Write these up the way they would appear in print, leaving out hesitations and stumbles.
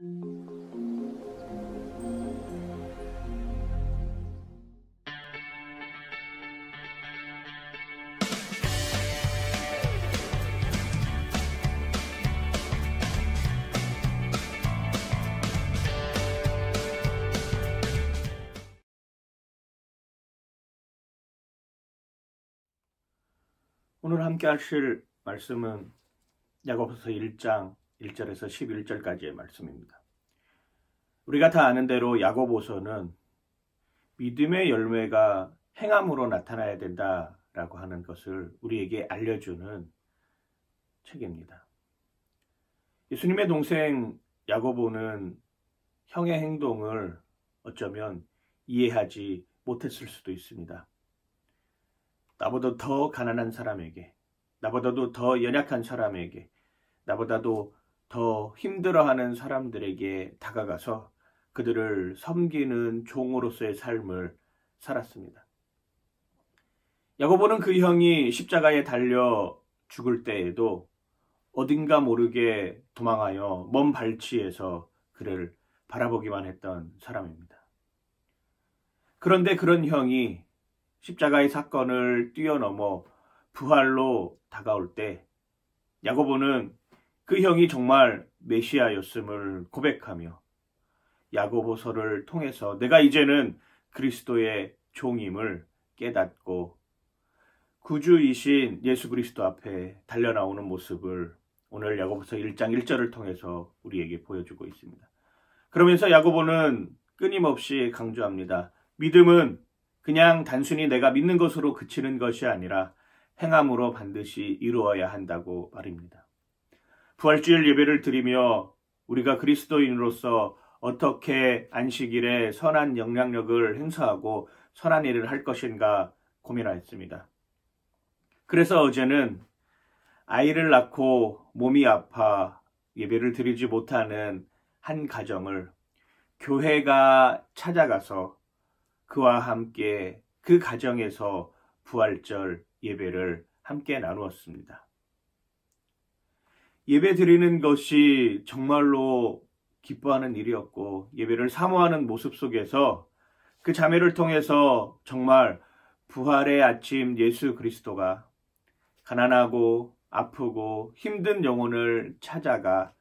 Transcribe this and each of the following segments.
오늘 함께 하실 말씀은 야고보서 1장 1절에서 11절까지의 말씀입니다. 우리가 다 아는 대로 야고보서는 믿음의 열매가 행함으로 나타나야 된다라고 하는 것을 우리에게 알려주는 책입니다. 예수님의 동생 야고보는 형의 행동을 어쩌면 이해하지 못했을 수도 있습니다. 나보다 더 가난한 사람에게, 나보다도 더 연약한 사람에게, 나보다도 더 힘들어하는 사람들에게 다가가서 그들을 섬기는 종으로서의 삶을 살았습니다. 야고보는 그 형이 십자가에 달려 죽을 때에도 어딘가 모르게 도망하여 먼 발치에서 그를 바라보기만 했던 사람입니다. 그런데 그런 형이 십자가의 사건을 뛰어넘어 부활로 다가올 때 야고보는 그 형이 정말 메시아였음을 고백하며 야고보서를 통해서 내가 이제는 그리스도의 종임을 깨닫고 구주이신 예수 그리스도 앞에 달려나오는 모습을 오늘 야고보서 1장 1절을 통해서 우리에게 보여주고 있습니다. 그러면서 야고보는 끊임없이 강조합니다. 믿음은 그냥 단순히 내가 믿는 것으로 그치는 것이 아니라 행함으로 반드시 이루어야 한다고 말입니다. 부활주일 예배를 드리며 우리가 그리스도인으로서 어떻게 안식일에 선한 영향력을 행사하고 선한 일을 할 것인가 고민하였습니다. 그래서 어제는 아이를 낳고 몸이 아파 예배를 드리지 못하는 한 가정을 교회가 찾아가서 그와 함께 그 가정에서 부활절 예배를 함께 나누었습니다. 예배 드리는 것이 정말로 기뻐하는 일이었고 예배를 사모하는 모습 속에서 그 자매를 통해서 정말 부활의 아침 예수 그리스도가 가난하고 아프고 힘든 영혼을 찾아가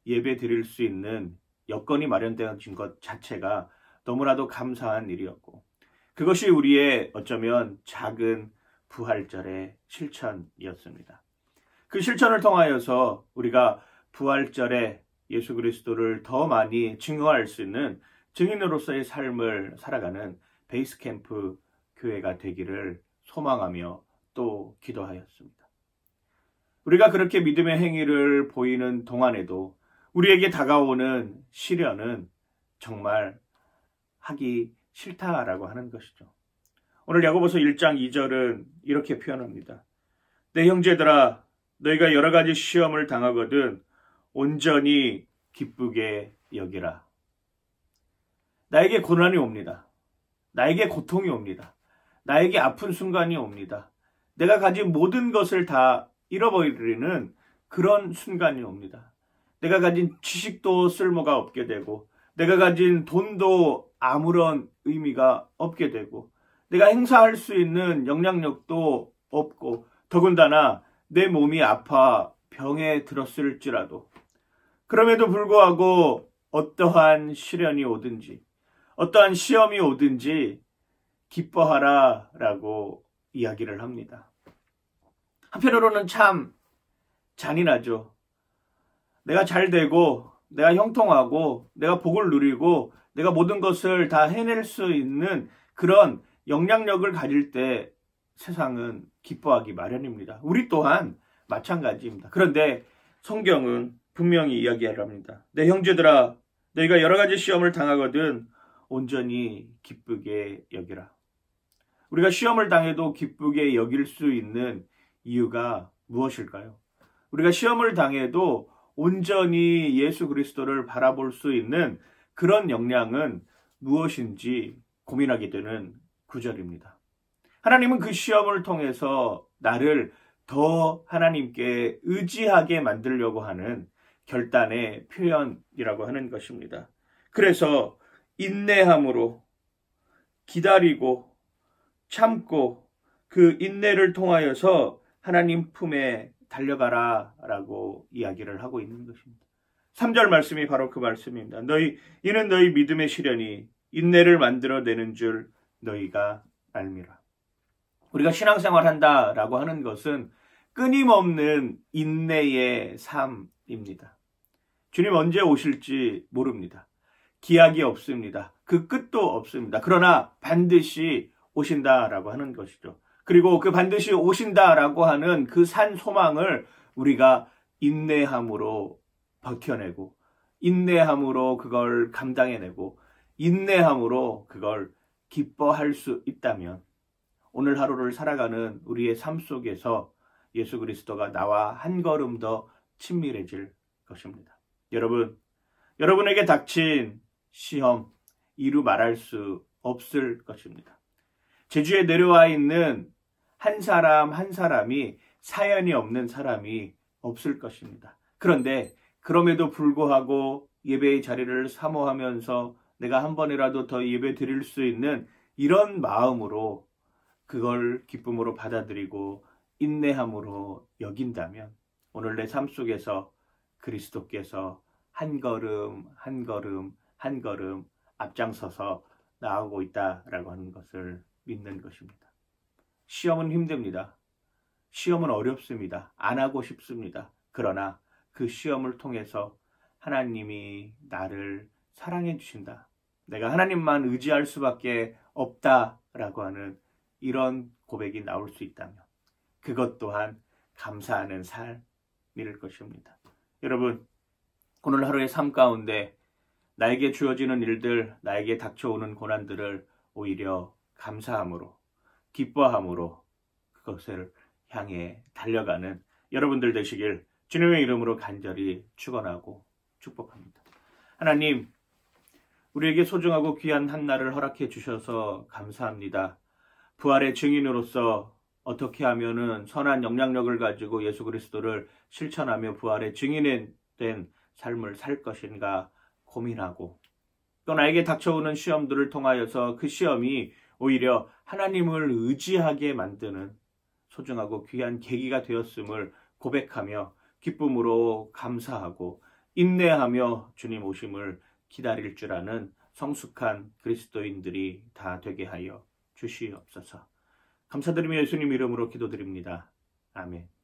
예배 드릴 수 있는 여건이 마련되어진 것 자체가 너무나도 감사한 일이었고 그것이 우리의 어쩌면 작은 부활절의 실천이었습니다. 그 실천을 통하여서 우리가 부활절에 예수 그리스도를 더 많이 증거할 수 있는 증인으로서의 삶을 살아가는 베이스캠프 교회가 되기를 소망하며 또 기도하였습니다. 우리가 그렇게 믿음의 행위를 보이는 동안에도 우리에게 다가오는 시련은 정말 하기 싫다라고 하는 것이죠. 오늘 야고보서 1장 2절은 이렇게 표현합니다. 내 형제들아 너희가 여러 가지 시험을 당하거든 온전히 기쁘게 여기라. 나에게 고난이 옵니다. 나에게 고통이 옵니다. 나에게 아픈 순간이 옵니다. 내가 가진 모든 것을 다 잃어버리는 그런 순간이 옵니다. 내가 가진 지식도 쓸모가 없게 되고 내가 가진 돈도 아무런 의미가 없게 되고 내가 행사할 수 있는 영향력도 없고 더군다나 내 몸이 아파 병에 들었을지라도 그럼에도 불구하고 어떠한 시련이 오든지 어떠한 시험이 오든지 기뻐하라 라고 이야기를 합니다. 한편으로는 참 잔인하죠. 내가 잘 되고 내가 형통하고 내가 복을 누리고 내가 모든 것을 다 해낼 수 있는 그런 영향력을 가질 때 세상은 기뻐하기 마련입니다. 우리 또한 마찬가지입니다. 그런데 성경은 분명히 이야기를 합니다. 내 형제들아 너희가 여러 가지 시험을 당하거든 온전히 기쁘게 여기라. 우리가 시험을 당해도 기쁘게 여길 수 있는 이유가 무엇일까요? 우리가 시험을 당해도 온전히 예수 그리스도를 바라볼 수 있는 그런 역량은 무엇인지 고민하게 되는 구절입니다. 하나님은 그 시험을 통해서 나를 더 하나님께 의지하게 만들려고 하는 결단의 표현이라고 하는 것입니다. 그래서 인내함으로 기다리고 참고 그 인내를 통하여서 하나님 품에 달려가라 라고 이야기를 하고 있는 것입니다. 3절 말씀이 바로 그 말씀입니다. 이는 너희 믿음의 시련이 인내를 만들어내는 줄 너희가 알미라. 우리가 신앙생활 한다라고 하는 것은 끊임없는 인내의 삶입니다. 주님 언제 오실지 모릅니다. 기약이 없습니다. 그 끝도 없습니다. 그러나 반드시 오신다라고 하는 것이죠. 그리고 그 반드시 오신다라고 하는 그 산 소망을 우리가 인내함으로 버텨내고 인내함으로 그걸 감당해내고 인내함으로 그걸 기뻐할 수 있다면 오늘 하루를 살아가는 우리의 삶 속에서 예수 그리스도가 나와 한 걸음 더 친밀해질 것입니다. 여러분에게 닥친 시험 이루 말할 수 없을 것입니다. 제주에 내려와 있는 한 사람 한 사람이 사연이 없는 사람이 없을 것입니다. 그런데 그럼에도 불구하고 예배의 자리를 사모하면서 내가 한 번이라도 더 예배 드릴 수 있는 이런 마음으로 그걸 기쁨으로 받아들이고 인내함으로 여긴다면 오늘 내 삶 속에서 그리스도께서 한 걸음 한 걸음 한 걸음 앞장서서 나아오고 있다라고 하는 것을 믿는 것입니다. 시험은 힘듭니다. 시험은 어렵습니다. 안 하고 싶습니다. 그러나 그 시험을 통해서 하나님이 나를 사랑해 주신다. 내가 하나님만 의지할 수밖에 없다라고 하는 이런 고백이 나올 수 있다면 그것 또한 감사하는 삶일 것입니다. 여러분, 오늘 하루의 삶 가운데 나에게 주어지는 일들, 나에게 닥쳐오는 고난들을 오히려 감사함으로, 기뻐함으로 그것을 향해 달려가는 여러분들 되시길 주님의 이름으로 간절히 축원하고 축복합니다. 하나님, 우리에게 소중하고 귀한 한 날을 허락해 주셔서 감사합니다. 부활의 증인으로서 어떻게 하면은 선한 영향력을 가지고 예수 그리스도를 실천하며 부활의 증인이 된 삶을 살 것인가 고민하고 또 나에게 닥쳐오는 시험들을 통하여서 그 시험이 오히려 하나님을 의지하게 만드는 소중하고 귀한 계기가 되었음을 고백하며 기쁨으로 감사하고 인내하며 주님 오심을 기다릴 줄 아는 성숙한 그리스도인들이 다 되게 하여 주시옵소서. 감사드리며 예수님 이름으로 기도드립니다. 아멘.